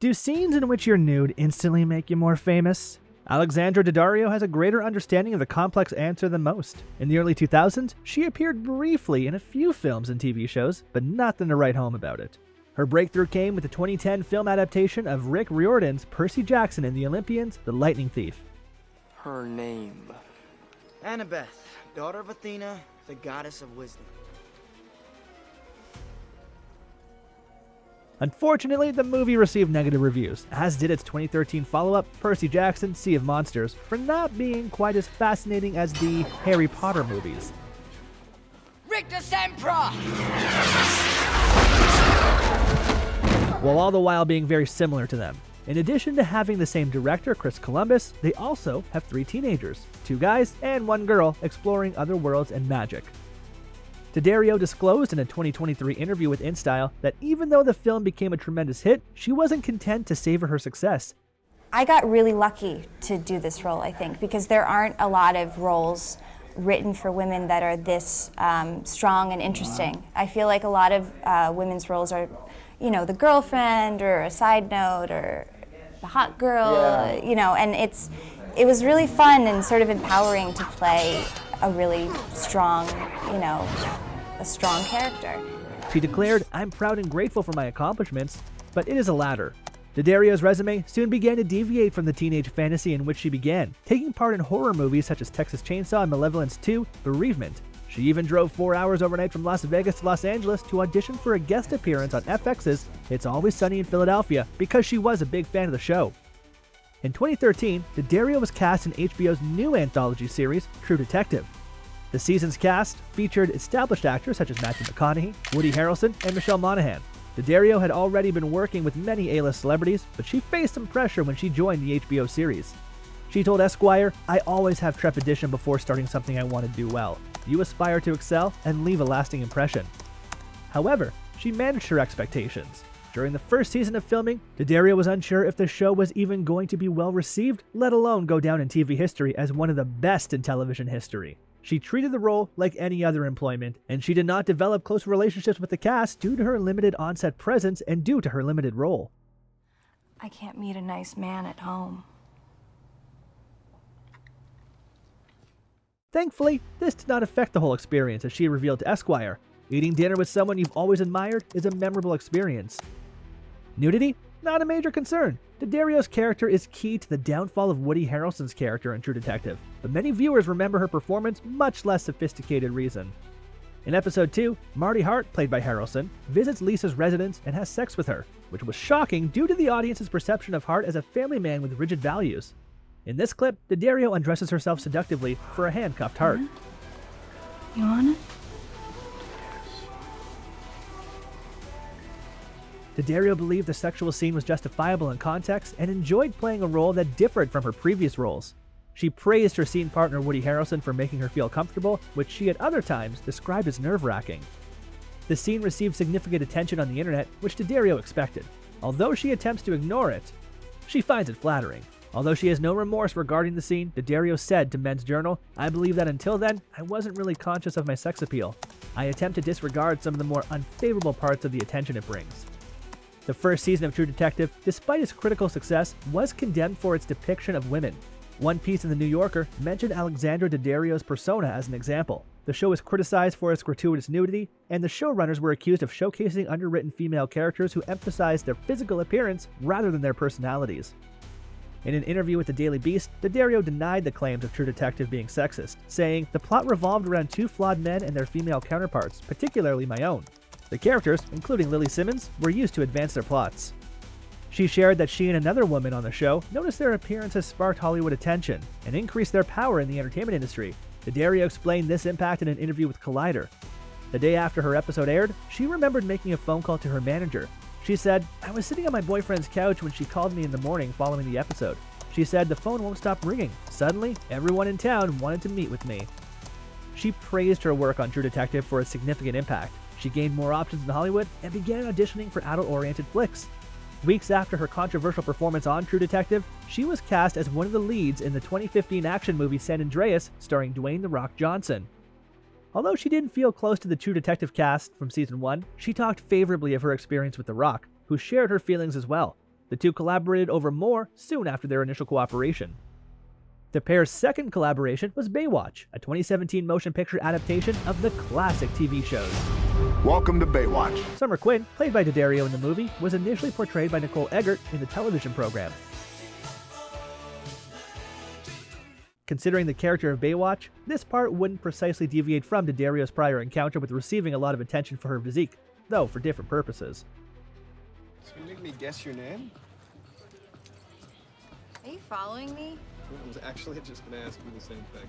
Do scenes in which you're nude instantly make you more famous? Alexandra Daddario has a greater understanding of the complex answer than most. In the early 2000s, she appeared briefly in a few films and TV shows, but nothing to write home about it. Her breakthrough came with the 2010 film adaptation of Rick Riordan's Percy Jackson and the Olympians, The Lightning Thief. Her name? Annabeth, daughter of Athena, the goddess of wisdom. Unfortunately, the movie received negative reviews, as did its 2013 follow-up, Percy Jackson, Sea of Monsters, for not being quite as fascinating as the Harry Potter movies. Rictus Emperor! While all the while being very similar to them. In addition to having the same director, Chris Columbus, they also have 3 teenagers, 2 guys and 1 girl exploring other worlds and magic. Daddario disclosed in a 2023 interview with InStyle that even though the film became a tremendous hit, she wasn't content to savor her success. I got really lucky to do this role, I think, because there aren't a lot of roles written for women that are this strong and interesting. I feel like a lot of women's roles are, you know, the girlfriend or a side note or the hot girl, you know, and it was really fun and sort of empowering to play a really strong, you know, a strong character. She declared, "I'm proud and grateful for my accomplishments, but it is a ladder." Daddario's resume soon began to deviate from the teenage fantasy in which she began, taking part in horror movies such as Texas Chainsaw and Malevolence 2, Bereavement. She even drove 4 hours overnight from Las Vegas to Los Angeles to audition for a guest appearance on FX's It's Always Sunny in Philadelphia because she was a big fan of the show. In 2013, Daddario was cast in HBO's new anthology series, True Detective. The season's cast featured established actors such as Matthew McConaughey, Woody Harrelson, and Michelle Monaghan. Daddario had already been working with many A-list celebrities, but she faced some pressure when she joined the HBO series. She told Esquire, "I always have trepidation before starting something I want to do well. You aspire to excel and leave a lasting impression." However, she managed her expectations. During the first season of filming, Daddario was unsure if the show was even going to be well received, let alone go down in TV history as one of the best in television history. She treated the role like any other employment, and she did not develop close relationships with the cast due to her limited on-set presence and due to her limited role. I can't meet a nice man at home. Thankfully, this did not affect the whole experience, as she revealed to Esquire. Eating dinner with someone you've always admired is a memorable experience. Nudity? Not a major concern. Daddario's character is key to the downfall of Woody Harrelson's character in True Detective, but many viewers remember her performance much less sophisticated reason. In episode 2, Marty Hart, played by Harrelson, visits Lisa's residence and has sex with her, which was shocking due to the audience's perception of Hart as a family man with rigid values. In this clip, Daddario undresses herself seductively for a handcuffed Hart. You want it? Daddario believed the sexual scene was justifiable in context and enjoyed playing a role that differed from her previous roles. She praised her scene partner Woody Harrelson for making her feel comfortable, which she at other times described as nerve-wracking. The scene received significant attention on the internet, which Daddario expected. Although she attempts to ignore it, she finds it flattering. Although she has no remorse regarding the scene, Daddario said to Men's Journal, "I believe that until then, I wasn't really conscious of my sex appeal. I attempt to disregard some of the more unfavorable parts of the attention it brings." The first season of True Detective, despite its critical success, was condemned for its depiction of women. One piece in The New Yorker mentioned Alexandra Daddario's persona as an example. The show was criticized for its gratuitous nudity, and the showrunners were accused of showcasing underwritten female characters who emphasized their physical appearance rather than their personalities. In an interview with the Daily Beast, Daddario denied the claims of True Detective being sexist, saying, "The plot revolved around 2 flawed men and their female counterparts, particularly my own. The characters, including Lily Simmons, were used to advance their plots." She shared that she and another woman on the show noticed their appearances sparked Hollywood attention and increased their power in the entertainment industry. Daddario explained this impact in an interview with Collider. The day after her episode aired, she remembered making a phone call to her manager. She said, "I was sitting on my boyfriend's couch when she called me in the morning following the episode. She said the phone won't stop ringing. Suddenly, everyone in town wanted to meet with me." She praised her work on True Detective for its significant impact. She gained more options in Hollywood and began auditioning for adult-oriented flicks. Weeks after her controversial performance on True Detective, she was cast as one of the leads in the 2015 action movie San Andreas, starring Dwayne "The Rock" Johnson. Although she didn't feel close to the True Detective cast from Season 1, she talked favorably of her experience with The Rock, who shared her feelings as well. The two collaborated over more soon after their initial cooperation. The pair's second collaboration was Baywatch, a 2017 motion picture adaptation of the classic TV shows. Welcome to Baywatch. Summer Quinn, played by Daddario in the movie, was initially portrayed by Nicole Eggert in the television program. Considering the character of Baywatch, this part wouldn't precisely deviate from Daddario's prior encounter with receiving a lot of attention for her physique, though for different purposes. So you make me guess your name? Are you following me? I was actually just gonna ask you the same thing.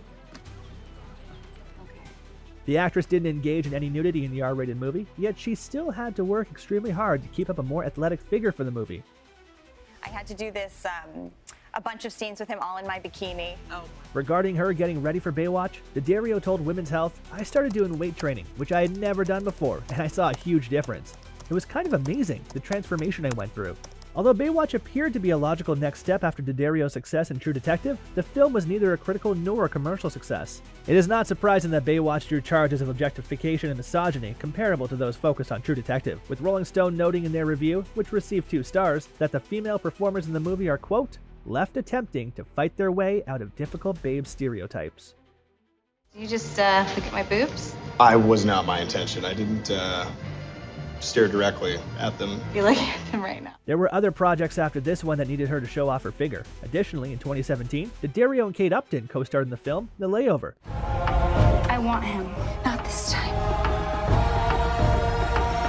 Okay. The actress didn't engage in any nudity in the R-rated movie, yet she still had to work extremely hard to keep up a more athletic figure for the movie. I had to do this, a bunch of scenes with him all in my bikini. Regarding her getting ready for Baywatch, Daddario told Women's Health, "I started doing weight training, which I had never done before, and I saw a huge difference. It was kind of amazing, the transformation I went through." Although Baywatch appeared to be a logical next step after Daddario's success in True Detective, the film was neither a critical nor a commercial success. It is not surprising that Baywatch drew charges of objectification and misogyny comparable to those focused on True Detective, with Rolling Stone noting in their review, which received 2 stars, that the female performers in the movie are, quote, left attempting to fight their way out of difficult babe stereotypes. Do you just look at my boobs? I was not my intention. I didn't stare directly at them. You're looking at them right now. There were other projects after this one that needed her to show off her figure. Additionally, in 2017, Daddario and Kate Upton co-starred in the film The Layover. I want him. Not this time.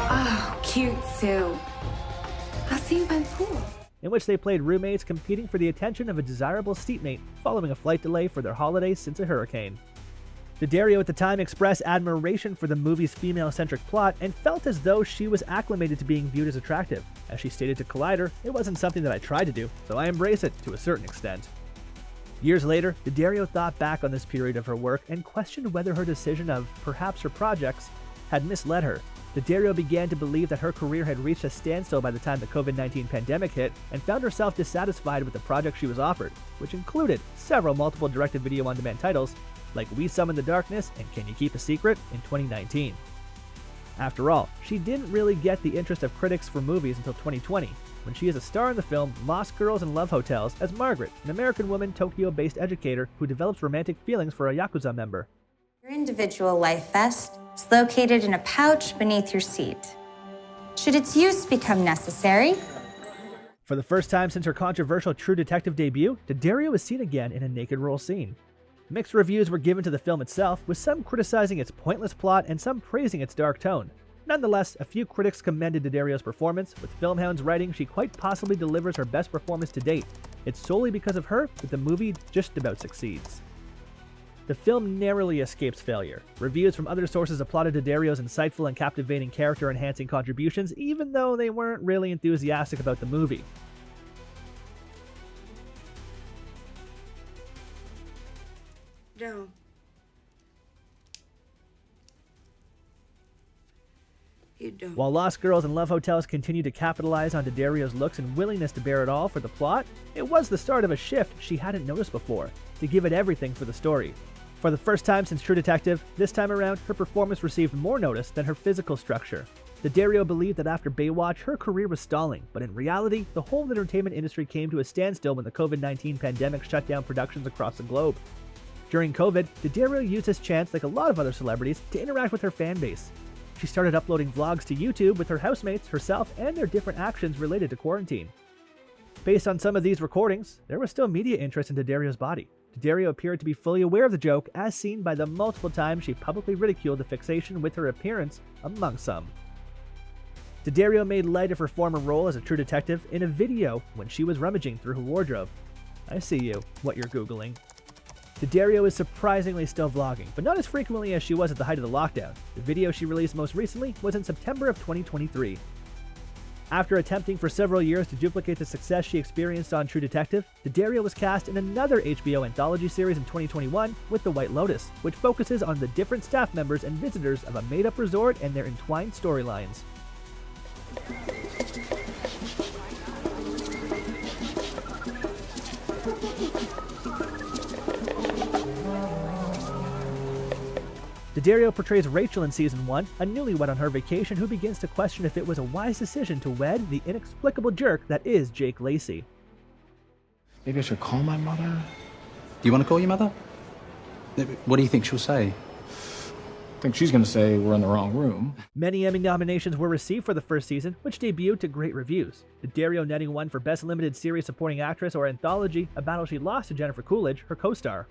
Oh, cute Sue. I'll see you by the pool. In which they played roommates competing for the attention of a desirable seatmate following a flight delay for their holiday since a hurricane. Daddario at the time expressed admiration for the movie's female-centric plot and felt as though she was acclimated to being viewed as attractive. As she stated to Collider, "It wasn't something that I tried to do, so I embrace it to a certain extent." Years later, Daddario thought back on this period of her work and questioned whether her decision of, perhaps her projects, had misled her. Daddario began to believe that her career had reached a standstill by the time the COVID-19 pandemic hit and found herself dissatisfied with the projects she was offered, which included several multiple direct-to-video on-demand titles like We Summon the Darkness and Can You Keep a Secret in 2019. After all, she didn't really get the interest of critics for movies until 2020, when she is a star in the film Lost Girls and Love Hotels as Margaret, an American woman Tokyo-based educator who develops romantic feelings for a Yakuza member. Your individual life vest is located in a pouch beneath your seat. Should its use become necessary? For the first time since her controversial True Detective debut, Daddario is seen again in a naked role scene. Mixed reviews were given to the film itself, with some criticizing its pointless plot and some praising its dark tone. Nonetheless, a few critics commended Daddario's performance, with Filmhound's writing she quite possibly delivers her best performance to date. It's solely because of her that the movie just about succeeds. The film narrowly escapes failure. Reviews from other sources applauded Daddario's insightful and captivating character-enhancing contributions, even though they weren't really enthusiastic about the movie. No. You don't. While Lost Girls and Love Hotels continued to capitalize on Daddario's looks and willingness to bear it all for the plot, it was the start of a shift she hadn't noticed before, to give it everything for the story. For the first time since True Detective, this time around, her performance received more notice than her physical structure. Daddario believed that after Baywatch, her career was stalling, but in reality, the whole entertainment industry came to a standstill when the COVID-19 pandemic shut down productions across the globe. During COVID, Daddario used this chance, like a lot of other celebrities, to interact with her fan base. She started uploading vlogs to YouTube with her housemates, herself, and their different actions related to quarantine. Based on some of these recordings, there was still media interest in Daddario's body. Daddario appeared to be fully aware of the joke, as seen by the multiple times she publicly ridiculed the fixation with her appearance, among some. Daddario made light of her former role as a True Detective in a video when she was rummaging through her wardrobe. I see you, what you're Googling. Daddario is surprisingly still vlogging, but not as frequently as she was at the height of the lockdown. The video she released most recently was in September of 2023. After attempting for several years to duplicate the success she experienced on True Detective, Daddario was cast in another HBO anthology series in 2021 with The White Lotus, which focuses on the different staff members and visitors of a made-up resort and their entwined storylines. Daddario portrays Rachel in Season 1, a newlywed on her vacation who begins to question if it was a wise decision to wed the inexplicable jerk that is Jake Lacey. Maybe I should call my mother? Do you want to call your mother? What do you think she'll say? I think she's going to say we're in the wrong room. Many Emmy nominations were received for the first season, which debuted to great reviews. Daddario netting one for Best Limited Series Supporting Actress or Anthology, a battle she lost to Jennifer Coolidge, her co-star.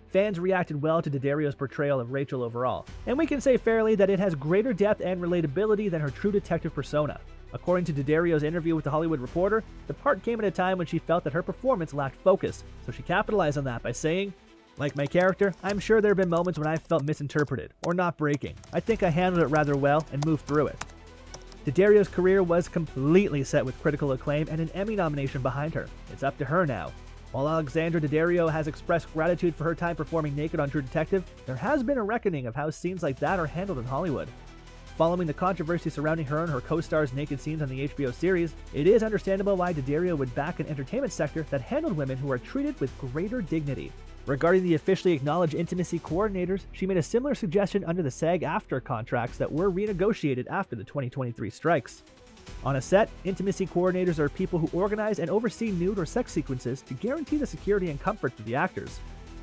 Fans reacted well to Daddario's portrayal of Rachel overall, and we can say fairly that it has greater depth and relatability than her true detective persona. According to Daddario's interview with The Hollywood Reporter, the part came at a time when she felt that her performance lacked focus, so she capitalized on that by saying, "Like my character, I'm sure there have been moments when I felt misinterpreted, or not breaking. I think I handled it rather well and moved through it." Daddario's career was completely set with critical acclaim and an Emmy nomination behind her. It's up to her now. While Alexandra Daddario has expressed gratitude for her time performing naked on True Detective, there has been a reckoning of how scenes like that are handled in Hollywood. Following the controversy surrounding her and her co-stars' naked scenes on the HBO series, it is understandable why Daddario would back an entertainment sector that handled women who are treated with greater dignity. Regarding the officially acknowledged intimacy coordinators, she made a similar suggestion under the SAG-AFTRA contracts that were renegotiated after the 2023 strikes. On a set, intimacy coordinators are people who organize and oversee nude or sex sequences to guarantee the security and comfort for the actors.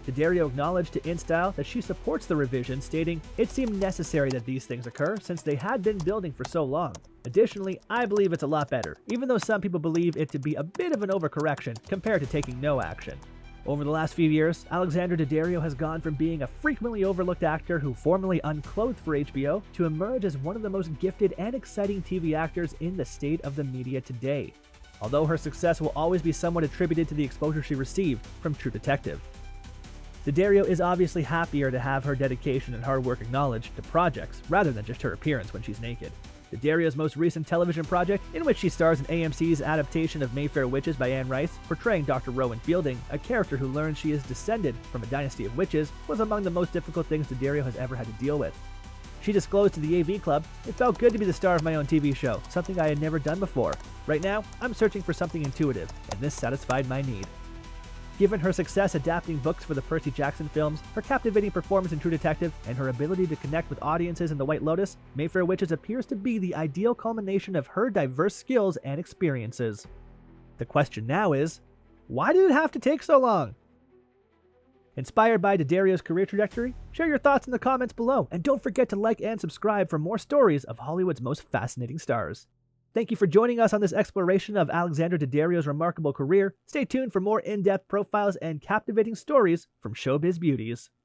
Daddario acknowledged to InStyle that she supports the revision, stating, "It seemed necessary that these things occur since they had been building for so long. Additionally, I believe it's a lot better, even though some people believe it to be a bit of an overcorrection compared to taking no action." Over the last few years, Alexandra Daddario has gone from being a frequently overlooked actor who formerly unclothed for HBO to emerge as one of the most gifted and exciting TV actors in the state of the media today. Although her success will always be somewhat attributed to the exposure she received from True Detective. Daddario is obviously happier to have her dedication and hard work acknowledged to projects rather than just her appearance when she's naked. Daddario's most recent television project, in which she stars in AMC's adaptation of Mayfair Witches by Anne Rice, portraying Dr. Rowan Fielding, a character who learns she is descended from a dynasty of witches, was among the most difficult things Daddario has ever had to deal with. She disclosed to the AV Club, "It felt good to be the star of my own TV show, something I had never done before. Right now, I'm searching for something intuitive, and this satisfied my need." Given her success adapting books for the Percy Jackson films, her captivating performance in True Detective, and her ability to connect with audiences in The White Lotus, Mayfair Witches appears to be the ideal culmination of her diverse skills and experiences. The question now is, why did it have to take so long? Inspired by Daddario's career trajectory? Share your thoughts in the comments below, and don't forget to like and subscribe for more stories of Hollywood's most fascinating stars. Thank you for joining us on this exploration of Alexandra Daddario's remarkable career. Stay tuned for more in-depth profiles and captivating stories from showbiz beauties.